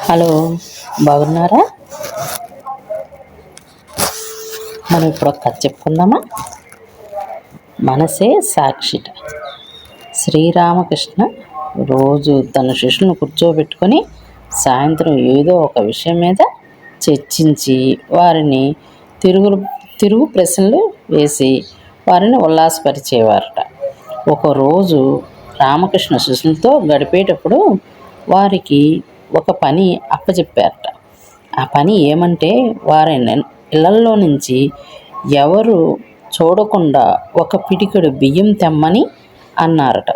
Hello, బాగున్నారా? మనం ఇప్పుడు ఒక కథ చెప్పుకుందామా? మనసే సాక్షిట. శ్రీరామకృష్ణ రోజు తన శిష్యులను కూర్చోబెట్టుకొని సాయంత్రం ఏదో ఒక విషయం మీద చర్చించి వారిని తిరుగు ప్రశ్నలు వేసి వారిని ఉల్లాసపరిచేవారట. ఒకరోజు రామకృష్ణ శిష్యులతో గడిపేటప్పుడు వారికి ఒక పని అప్పచెప్పారట. ఆ పని ఏమంటే, వారి ఇళ్లల్లో నుంచి ఎవరు చూడకుండా ఒక పిడికెడు బియ్యం తెమ్మని అన్నారట.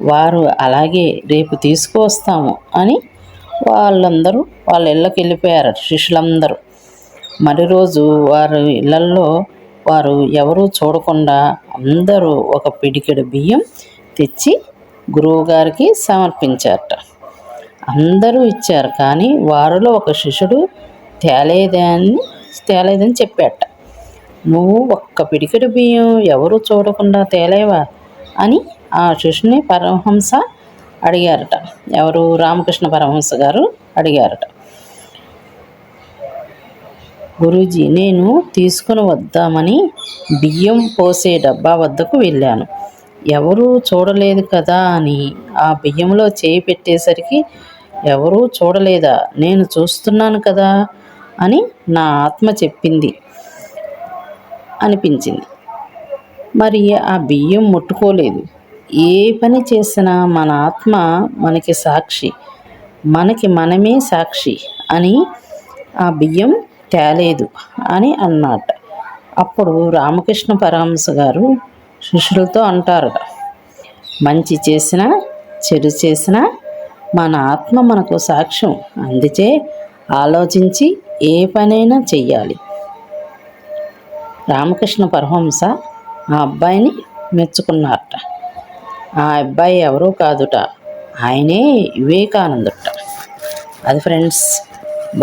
వారు అలాగే రేపు తీసుకువస్తాము అని వాళ్ళందరూ వాళ్ళ ఇళ్ళకి వెళ్ళిపోయారట. శిష్యులందరూ మరి రోజు వారి ఇళ్లల్లో వారు ఎవరూ చూడకుండా అందరూ ఒక పిడికెడు బియ్యం తెచ్చి గురువుగారికి సమర్పించారట. అందరూ ఇచ్చారు, కానీ వారిలో ఒక శిష్యుడు తేలేదని చెప్పాట. నువ్వు ఒక్క పిడికెడు బియ్యం ఎవరు చూడకుండా తేలేవా అని ఆ శిష్యుని పరమహంస అడిగారట. ఎవరు? రామకృష్ణ పరమహంస గారు అడిగారట. గురూజీ, నేను తీసుకుని వద్దామని బియ్యం పోసే డబ్బా వద్దకు వెళ్ళాను. ఎవరూ చూడలేదు కదా అని ఆ బియ్యంలో చేయి పెట్టేసరికి ఎవరూ చూడలేదా, నేను చూస్తున్నాను కదా అని నా ఆత్మ చెప్పింది అనిపించింది. మరి ఆ బియ్యం ముట్టుకోలేదు. ఏ పని చేసినా మన ఆత్మ మనకి సాక్షి, మనకి మనమే సాక్షి అని ఆ బియ్యం తేలేదు అని అన్నమాట. అప్పుడు రామకృష్ణ పరమహంస గారు శిష్యులతో అంటారట, మంచి చేసినా చెడు చేసినా మన ఆత్మ మనకు సాక్ష్యం. అందుకే ఆలోచించి ఏ పనైనా చెయ్యాలి. రామకృష్ణ పరమహంస ఆ అబ్బాయిని మెచ్చుకున్నారట. ఆ అబ్బాయి ఎవరూ కాదుట, ఆయనే వివేకానందుట. అది ఫ్రెండ్స్,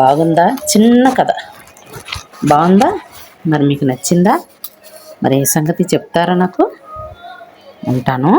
బాగుందా? చిన్న కథ బాగుందా? మరి మీకు నచ్చిందా? మరి ఏ సంగతి చెప్తారా? నాకు ఉంటాను.